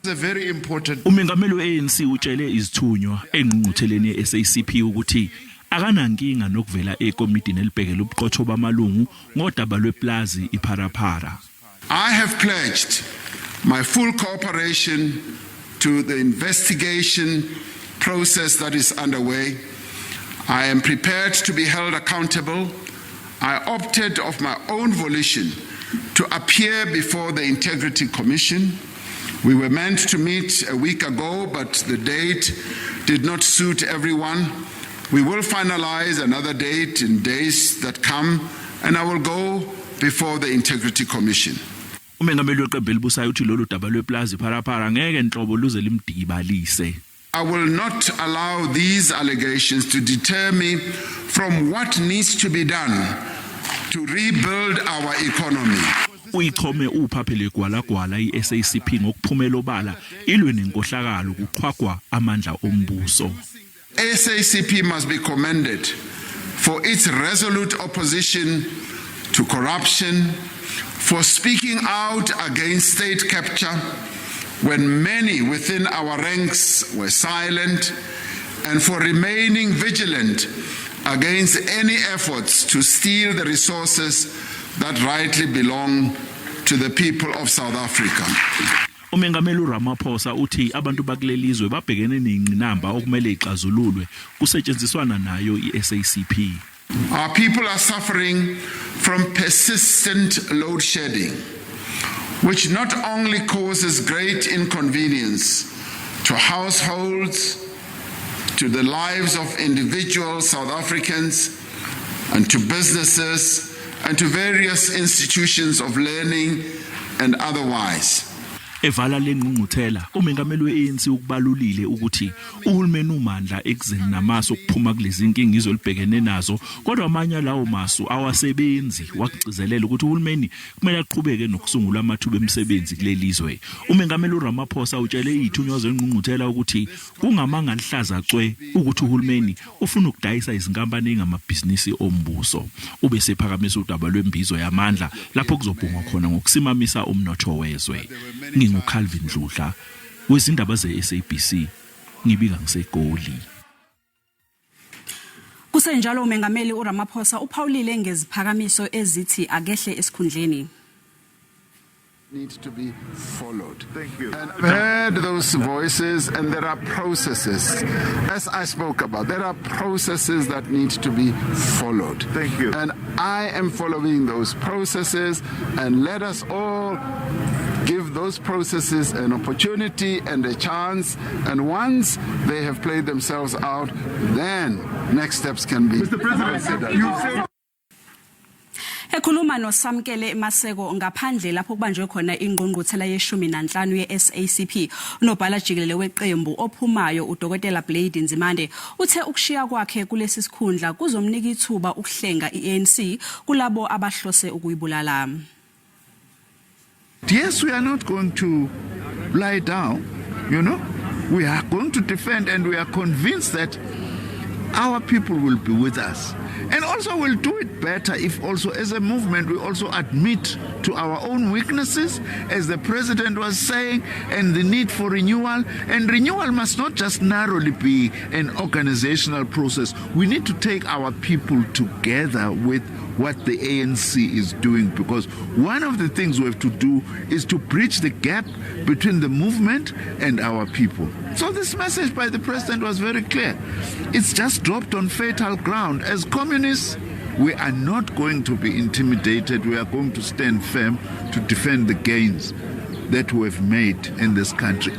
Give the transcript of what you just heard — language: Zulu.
A very important. Umengameli we-ANC utshele izithunywa engqungqutheleni ye-SACP ukuthi akanankinga nokuvela ekomidini elibhekele ubuqotho bamalungu ngodaba lweplazi iPhalaphala. I have pledged my full cooperation to the investigation process that is underway. I am prepared to be held accountable. I opted of my own volition to appear before the Integrity Commission. We were meant to meet a week ago, but the date did not suit everyone. We will finalize another date in days that come, and I will go before the Integrity Commission. Umengameli weqembu elibusayo uthi lolu daba lweplazi iPhalaphala ngeke inhlobo luze limdikibalise. I will not allow these allegations to deter me from what needs to be done to rebuild our economy. Uyincome uphaphele gwalagwala i-SACP ngokuphumela obala ilwe nenkohlakalo kuqhwagwa amandla ombuso. SACP must be commended for its resolute opposition to corruption, for speaking out against state capture when many within our ranks were silent, and for remaining vigilant against any efforts to steal the resources that rightly belong to the people of South Africa. Umengameli Ramaphosa uthi abantu bakulelizwe babhekene nengqinamba okumele ixazululwe kusetshenziswana nayo i-SACP. Our people are suffering from persistent load shedding, which not only causes great inconvenience to households, to the lives of individual South Africans, and to businesses, and to various institutions of learning and otherwise. Evala lengqungquthela umengameli we-ANC ukubalulile ukuthi uhulumeni umandla ekuzeni namaso okuphuma kulezi inkinga izolibhekene nazo, kodwa amanye lawo masu awasebenzi wakugcizelela ukuthi uhulumeni kumele aqhubeke nokusungula amathuba emisebenzi kulelizwe. Umengameli uRamaphosa utshele izithunywa zengqungquthela ukuthi kungamanga lihlaza cwe ukuthi uhulumeni ufuna ukudayisa izinkampani engamabhizinisi ombuso. Ube sephakamisa udaba lwembizo yamandla lapho kuzobhungwa khona ngokusimamisa umnotho wezwe. Calvin Dludla wezindaba ze-SABC ngibika ngiseGoli. Kusenjalo umengameli uRamaphosa uphawulile ngeziphakamiso ezithi akehle esikhundleni. Need to be followed. Thank you. And I've heard those voices, and there are processes, as I spoke about, there are processes that need to be followed. Thank you. And I am following those processes, and let us all give those processes an opportunity and a chance, and once they have played themselves out, then next steps can be considered. Ekhuluma noSamkele Maseko ngaphandle lapho kubanjwe khona ingqungquthela ye-15 ye-SACP, unobhala jikelele weqembu ophumayo uDokotela Blade Nzimande uthe ukushiya kwakhe kulesi sikhundla kuzomnika ithuba ukuhlenga i-ANC kulabo abahlose ukuyibulala. Yes, we are not going to lie down, we are going to defend, and we are convinced that our people will be with us. And also we'll do it better if also as a movement we also admit to our own weaknesses, as the President was saying, and the need for renewal. And renewal must not just narrowly be an organizational process. We need to take our people together with what the ANC is doing, because one of the things we have to do is to bridge the gap between the movement and our people. So this message by the President was very clear. It's just dropped on fertile ground. As communists, we are not going to be intimidated. We are going to stand firm to defend the gains that we have made in this country.